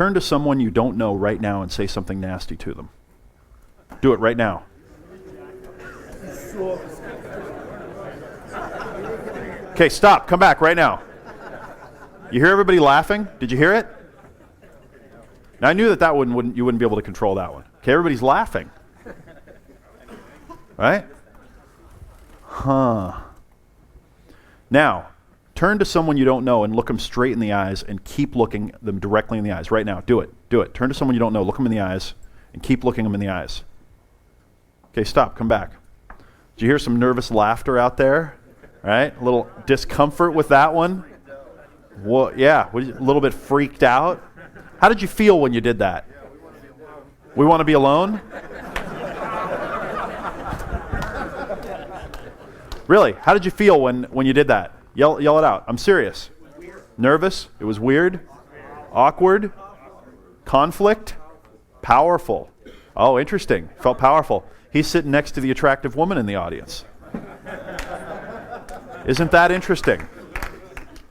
turn to someone you don't know right now and say something nasty to them. Do it right now. Okay, stop. Come back right now. You hear everybody laughing? Did you hear it? Now, I knew that one you wouldn't be able to control that one. Okay, everybody's laughing. Right? Huh. Now, turn to someone you don't know and look them straight in the eyes and keep looking them directly in the eyes. Right now, do it. Do it. Turn to someone you don't know, look them in the eyes, and keep looking them in the eyes. Okay, stop. Come back. Did you hear some nervous laughter out there? Right? A little discomfort with that one? Well, yeah, a little bit freaked out. How did you feel when you did that? We want to be alone? Really? How did you feel when you did that? Yell it out. I'm serious. Nervous? It was weird? Awkward? Conflict? Powerful. Oh, interesting. Felt powerful. He's sitting next to the attractive woman in the audience. Isn't that interesting?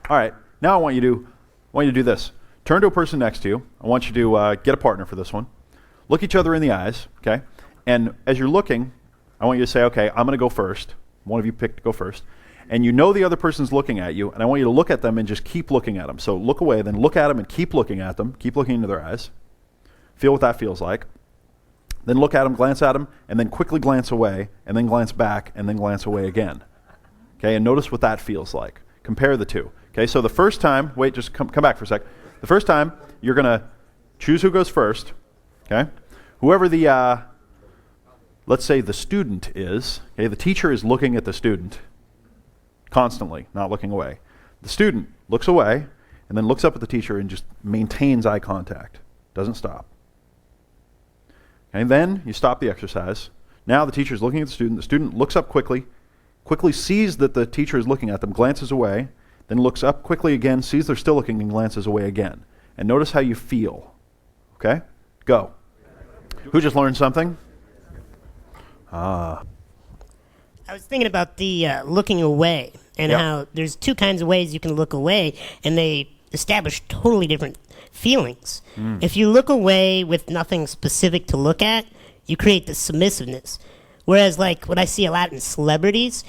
All right. Now I want you to do this. Turn to a person next to you. I want you to get a partner for this one. Look each other in the eyes, okay? And as you're looking, I want you to say, okay, I'm going to go first. One of you pick to go first. And you know the other person's looking at you, and I want you to look at them and just keep looking at them. So look away, then look at them and keep looking at them. Keep looking into their eyes. Feel what that feels like. Then look at them, glance at them, and then quickly glance away, and then glance back, and then glance away again. Okay, and notice what that feels like. Compare the two. Okay, so the first time, wait, just come back for a sec. The first time, you're going to choose who goes first. Okay? Whoever the, let's say the student is, okay, the teacher is looking at the student constantly, not looking away. The student looks away, and then looks up at the teacher and just maintains eye contact. Doesn't stop. And then you stop the exercise. Now the teacher is looking at the student looks up quickly sees that the teacher is looking at them, glances away, then looks up quickly again, sees they're still looking, and glances away again. And notice how you feel. Okay? Go. Who just learned something? I was thinking about the looking away and how there's two kinds of ways you can look away, and they establish totally different feelings. If you look away with nothing specific to look at, you create the submissiveness. Whereas, like, what I see a lot in celebrities,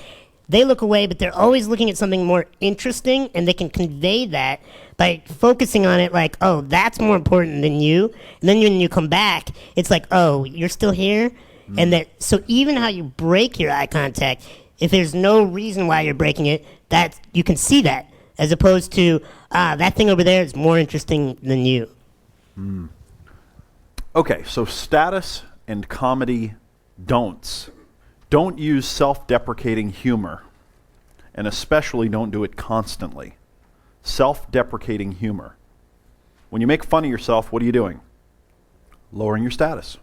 they look away, but they're always looking at something more interesting, and they can convey that by focusing on it like, oh, that's more important than you. And then when you come back, it's like, oh, you're still here? And that, so even how you break your eye contact, if there's no reason why you're breaking it, that you can see that, as opposed to, that thing over there is more interesting than you. Okay, so status and comedy don'ts. Don't use self-deprecating humor, and especially don't do it constantly. Self-deprecating humor. When you make fun of yourself, what are you doing? Lowering your status.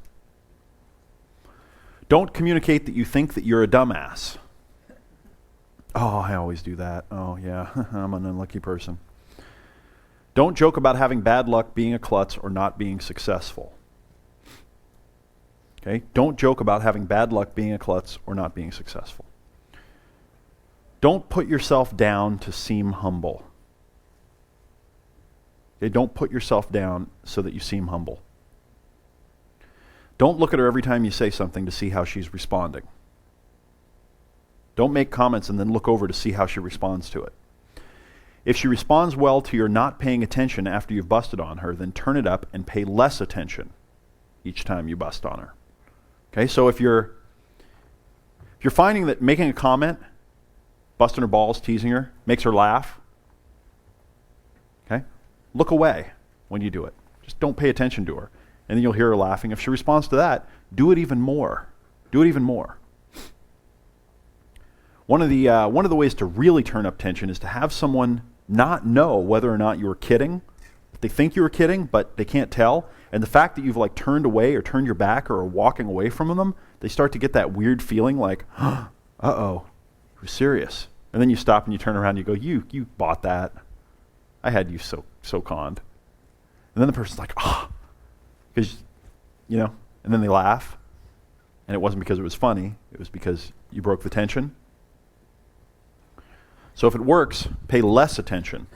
Don't communicate that you think that you're a dumbass. Oh, I always do that. Oh, yeah, I'm an unlucky person. Don't joke about having bad luck, being a klutz, or not being successful. Okay? Don't joke about having bad luck, being a klutz, or not being successful. Don't put yourself down to seem humble. Okay? Don't put yourself down so that you seem humble. Don't look at her every time you say something to see how she's responding. Don't make comments and then look over to see how she responds to it. If she responds well to your not paying attention after you've busted on her, then turn it up and pay less attention each time you bust on her. Okay, so if you're finding that making a comment, busting her balls, teasing her, makes her laugh, okay, look away when you do it. Just don't pay attention to her. And then you'll hear her laughing. If she responds to that, do it even more. Do it even more. One of the ways to really turn up tension is to have someone not know whether or not you were kidding. They think you were kidding, but they can't tell. And the fact that you've like turned away or turned your back or are walking away from them, they start to get that weird feeling like, uh-oh, he was serious. And then you stop and you turn around and you go, you bought that. I had you so conned. And then the person's like, because, and then they laugh. And it wasn't because it was funny. It was because you broke the tension. So if it works, pay less attention.